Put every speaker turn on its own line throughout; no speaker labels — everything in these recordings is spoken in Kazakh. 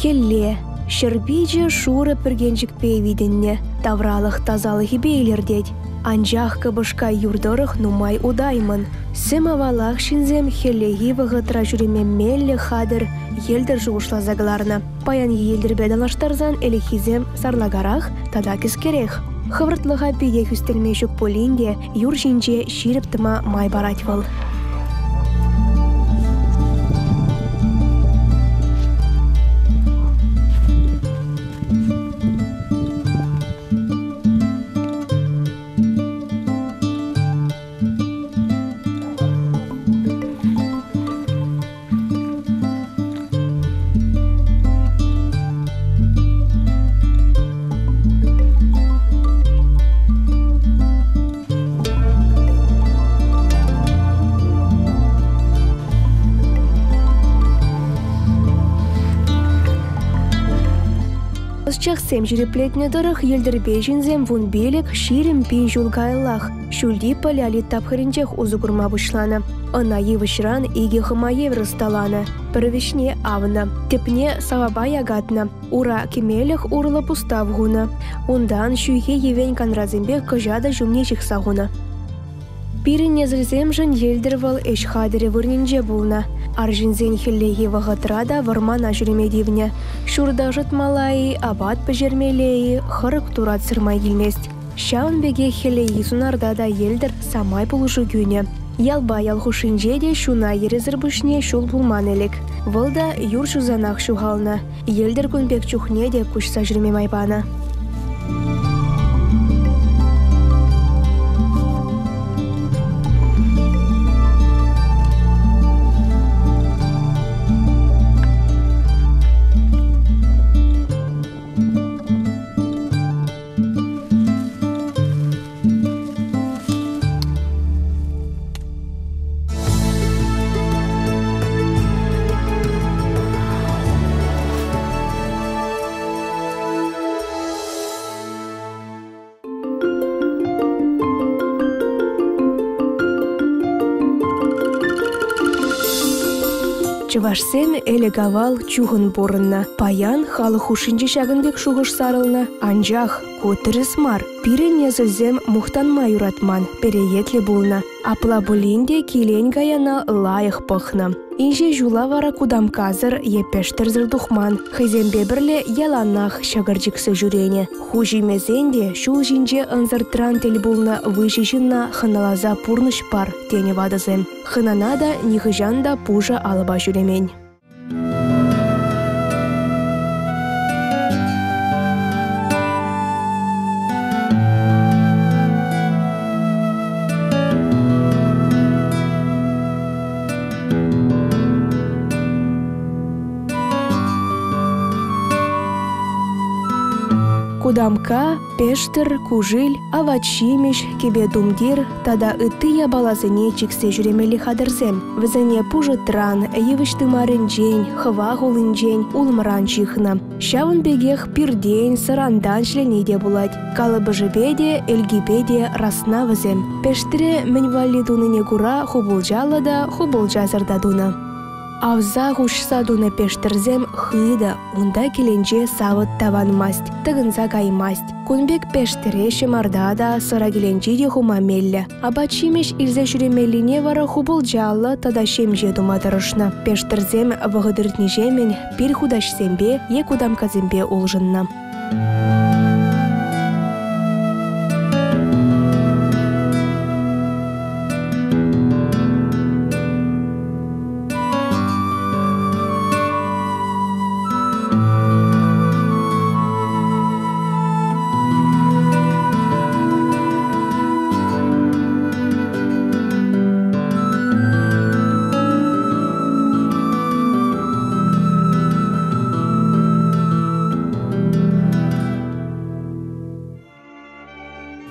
Хелле. Шербиджи шура пергенчик пейвиденне. Тавралых тазалых бейлердеть. Анжах кабышка юрдорых нумай удаймын. Сымавалах шинзем хеллеги вғытра жүреме мелле хадыр елдер жуғышла загларна. Паян елдер бедалаштарзан элехизем сарлагарах тада кескерех. Хывыртлыға пиде хүстелмешік полинде юр жинже ширептіма май баратвал. Чахсем жиреплетне дырых елдербе жинзем вун белек ширим пин жулгайлах. Шульди поляли тапхаринчех узугурма бушлана. Она евышран иги хымаев расталана. Первишне авна. Тепне саваба ягатна. Ура кемелех урла пуставгуна. Ундан шуйхе евень канразимбе кожада жумнечих сагуна. Пирин незрезем жын елдервал эшхадере вырнинже булна. Аржинзен хеллеги вағатрада вармана жүремедивне. Шурда жытмалайы, абат пожермелейі, хырык турат сырмай келмест. Шаун беге хеллеги сунарда да елдер самай пулышы күне. Ялба ялхушинже де шуна ерезірбішне шул булман елік. Вылда юр шузанақ шуғална. Елдер күнбек чухне де күшса жүрме майбана. Чывашсем элегавал чухын борынна. Паян халы хушинче шагынбек шуғыш сарылна. Анжах, котырыс мар. Пирен езілзем мухтанма юратман. Переетле булна. Апла булинде келен гаяна лайық пықна. Инже жула вара кудам казыр епештірзір духман. Хызембе бірле яланах шагыржиксы жүрене. Хужи мезенде шул жинже ынзыртран тел булна выжи жинна хыналаза пурныш пар тене вадызем. Хынанада нихыжанда пужа алыба жүремень. Кудамка, пештір, кужил, авачимеш, кебе думдир, тада ытыя балазыне чиксе жүремелі хадырзем. Візіне пужы тран, евіштымарын жень, хыва ғулын улмыран чихна. Шавын бегех пирден, сырандан шленеде булать. Калыбы жібеде, элгибеде расна візем. Пештіре мен валидуныне гура хубылжалы да хубылжа зырдадуна. Авза ғушса дуны пештірзем хыда, унда келенже савыт таван масть, тыгынза каймасть. Кунбек пештіре шымарда да сыра келенже де хумамеллі. Абачимеш илзе жүремеліне вара хубылжалы тада шемже думадырышна. Пештірзем вғыдыртнежемен пир худашсембе, е кудамказембе улжынна.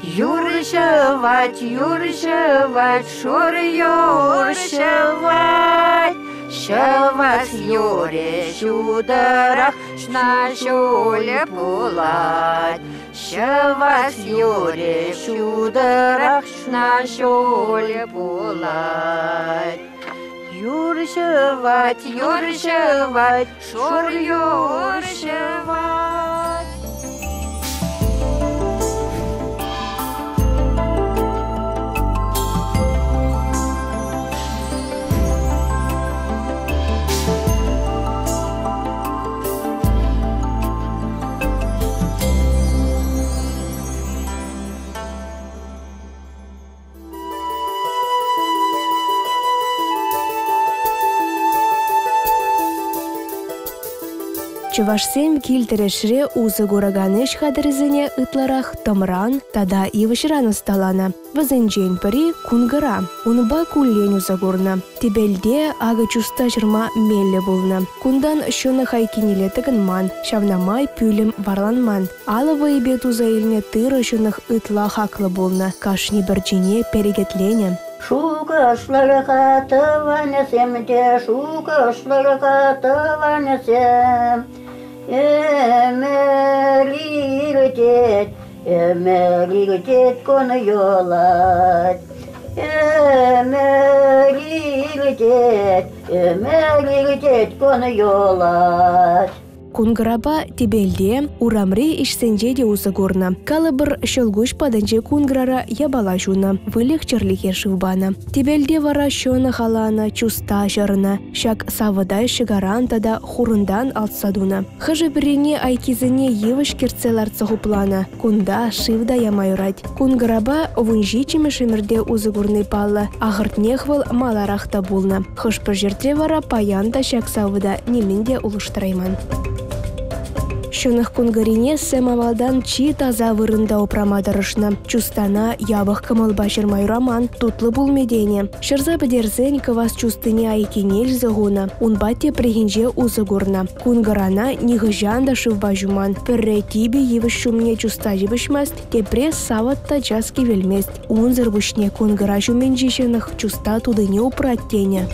Юршевать, шур юршевать, шевать юре шударах, шна шуле пулать. Шевать юре шударах, шна шуле пулать. Юршевать, юршевать, шор юршевать.
Чувашсем килтерешре узы гураганыш хадырызыне ытларах томран, тада ивышран усталана. Вазенжен пари кунгара, унба куллен узагурна. Тибелде ага чуста жырма мелле булна. Кундан шона хайкиниле тыгынман, шавнамай пюлем варланман. Алова ибет узаилне тыры шонах ытла хаклы булна, кашни бірджине перегетлене.
Шукашларга тыванесемде, шукашларга тыванесем. Эмелиртет коны йолат. Эмелиртет коны йолат.
Кунгараба тибелде урамри ишсенже де узыгурна. Калыбыр шолгуш паданже кунграра ябала жуна, вылех черлихе шывбана. Тибелде вара шона халана, чуста жарына, шак савыдай шыгаран тада хурындан алтсадуна. Хыжы бирене айкизыне евыш керцелар цохуплана, кунда шивда ямайрать. Кунгараба вунжи чимешимерде узыгурны палла, ахыртнехвал маларахта булна. Хыш пожерте вара паянда шак савыда неменде улыштырайман. Шонах кунгарине сэмавалдан чи таза вырында опрамадарышна. Чустана ябах кымылба майраман, тутлы булмедене. Шырза бідерзен кывас чустыне айкенел зығуна. Унбатте прихинже узыгурна. Кунгарана нихыжанда шывба жуман. Пірре тибе евіш шумне чуста жібішмаст, тепре саватта жазки велмест. Унзыр бушне кунгара жумен жишенах чуста тудыне упраттене.